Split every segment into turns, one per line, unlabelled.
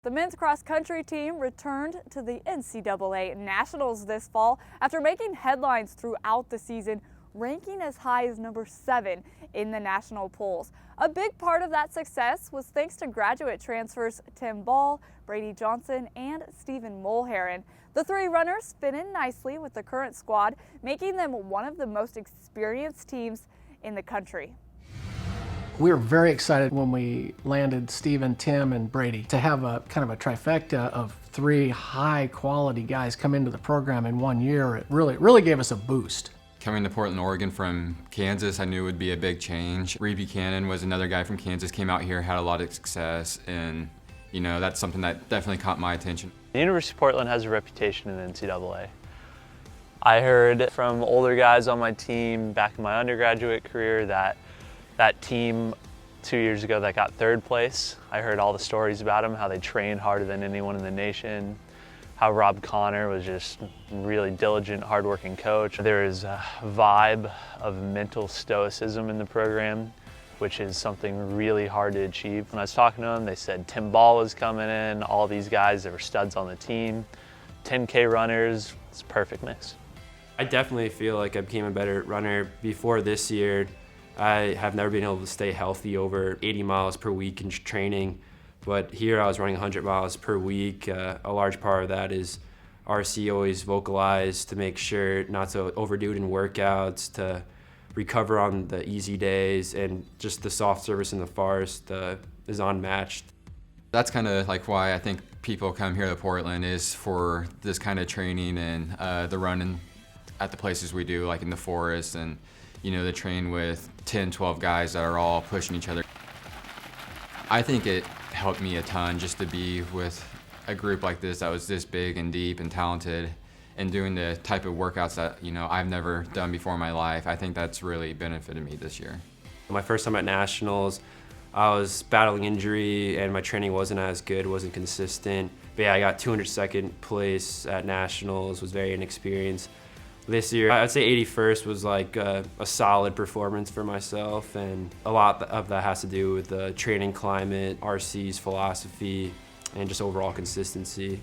The men's cross-country team returned to the NCAA Nationals this fall after making headlines throughout the season, ranking as high as number 7 in the national polls. A big part of that success was thanks to graduate transfers Tim Ball, Brady Johnson, and Stephen Mulheron. The three runners fit in nicely with the current squad, making them one of the most experienced teams in the country.
We were very excited when we landed Steven, Tim, and Brady to have a kind of a trifecta of three high-quality guys come into the program in 1 year. It really gave us a boost.
Coming to Portland, Oregon from Kansas, I knew it would be a big change. Reed Buchanan was another guy from Kansas, came out here, had a lot of success, and that's something that definitely caught my attention.
The University of Portland has a reputation in the NCAA. I heard from older guys on my team back in my undergraduate career that team 2 years ago that got third place, I heard all the stories about them, how they trained harder than anyone in the nation, how Rob Connor was just really diligent, hardworking coach. There is a vibe of mental stoicism in the program, which is something really hard to achieve. When I was talking to them, they said Tim Ball was coming in, all these guys that were studs on the team, 10K runners, it's a perfect mix.
I definitely feel like I became a better runner before this year. I have never been able to stay healthy over 80 miles per week in training, but here I was running 100 miles per week. A large part of that is RC always vocalized to make sure not to overdo it in workouts, to recover on the easy days, and just the soft service in the forest is unmatched.
That's kind of like why I think people come here to Portland, is for this kind of training and the running at the places we do, like in the forest, and they train with 10, 12 guys that are all pushing each other. I think it helped me a ton just to be with a group like this that was this big and deep and talented, and doing the type of workouts that I've never done before in my life. I think that's really benefited me this year.
My first time at Nationals, I was battling injury and my training wasn't as good, wasn't consistent. But yeah, I got 202nd place at Nationals, was very inexperienced. This year, I'd say 81st was like a solid performance for myself, and a lot of that has to do with the training climate, RC's philosophy, and just overall consistency.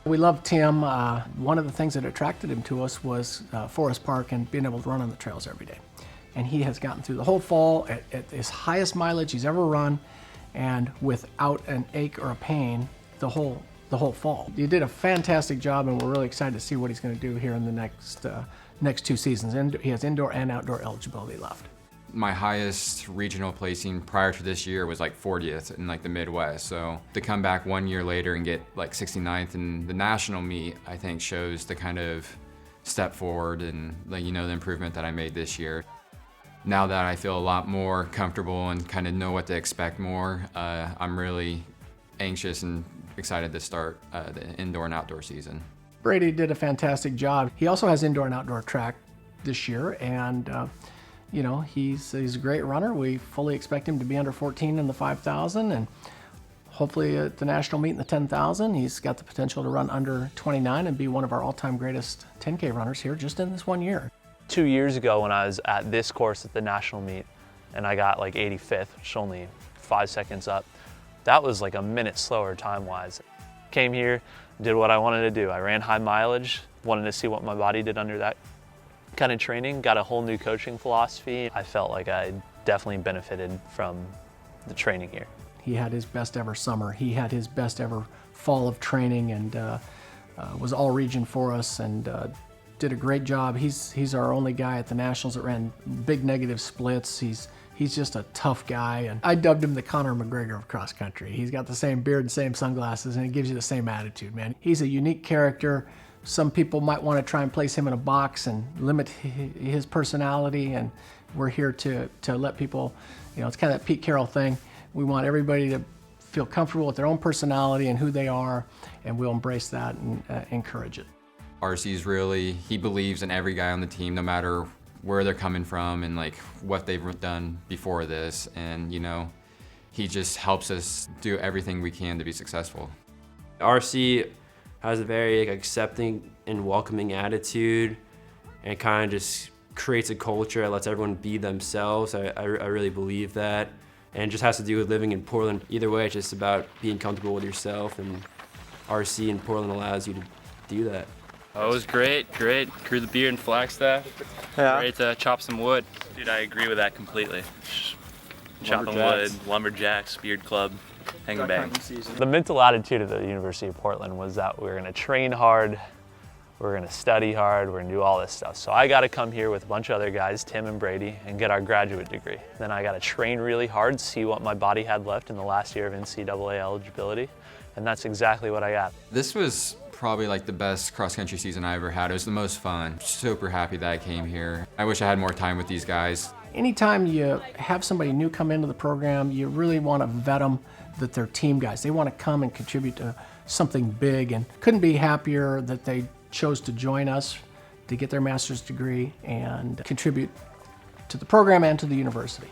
We loved Tim. One of the things that attracted him to us was Forest Park and being able to run on the trails every day. And he has gotten through the whole fall at his highest mileage he's ever run, and without an ache or a pain the whole fall. You did a fantastic job, and we're really excited to see what he's going to do here in the next 2 seasons. He has indoor and outdoor eligibility left.
My highest regional placing prior to this year was like 40th in like the Midwest. So to come back 1 year later and get like 69th in the national meet, I think shows the kind of step forward and the improvement that I made this year. Now that I feel a lot more comfortable and kind of know what to expect more, I'm really anxious and excited to start the indoor and outdoor season.
Brady did a fantastic job. He also has indoor and outdoor track this year, and he's a great runner. We fully expect him to be under 14 in the 5,000, and hopefully at the national meet in the 10,000, he's got the potential to run under 29 and be one of our all-time greatest 10K runners here just in this 1 year.
2 years ago when I was at this course at the national meet, and I got like 85th, which is only 5 seconds up, that was like a minute slower time-wise. Came here, did what I wanted to do. I ran high mileage, wanted to see what my body did under that kind of training, got a whole new coaching philosophy. I felt like I definitely benefited from the training here.
He had his best ever summer. He had his best ever fall of training, and was all region for us, and did a great job. He's our only guy at the Nationals that ran big negative splits. He's just a tough guy, and I dubbed him the Conor McGregor of cross country. He's got the same beard and same sunglasses, and he gives you the same attitude, man. He's a unique character. Some people might want to try and place him in a box and limit his personality, and we're here to let people, it's kind of that Pete Carroll thing. We want everybody to feel comfortable with their own personality and who they are, and we'll embrace that and encourage it.
RC's he believes in every guy on the team, no matter where they're coming from and like what they've done before this, and he just helps us do everything we can to be successful.
RC has a very accepting and welcoming attitude, and kind of just creates a culture that lets everyone be themselves. I really believe that. and it just has to do with living in Portland. Either way, it's just about being comfortable with yourself, and RC in Portland allows you to do that.
Oh, it was great. Grew the beard in Flagstaff.
Yeah.
Ready to chop some wood.
Dude, I agree with that completely. Chopping wood, lumberjacks, beard club, hang and bang.
The mental attitude of the University of Portland was that we were going to train hard, we were going to study hard, we're going to do all this stuff. So I got to come here with a bunch of other guys, Tim and Brady, and get our graduate degree. Then I got to train really hard, see what my body had left in the last year of NCAA eligibility, and that's exactly what I got.
This was probably like the best cross-country season I ever had. It was the most fun. Super happy that I came here. I wish I had more time with these guys.
Anytime you have somebody new come into the program, you really want to vet them that they're team guys. They want to come and contribute to something big, and couldn't be happier that they chose to join us to get their master's degree and contribute to the program and to the university.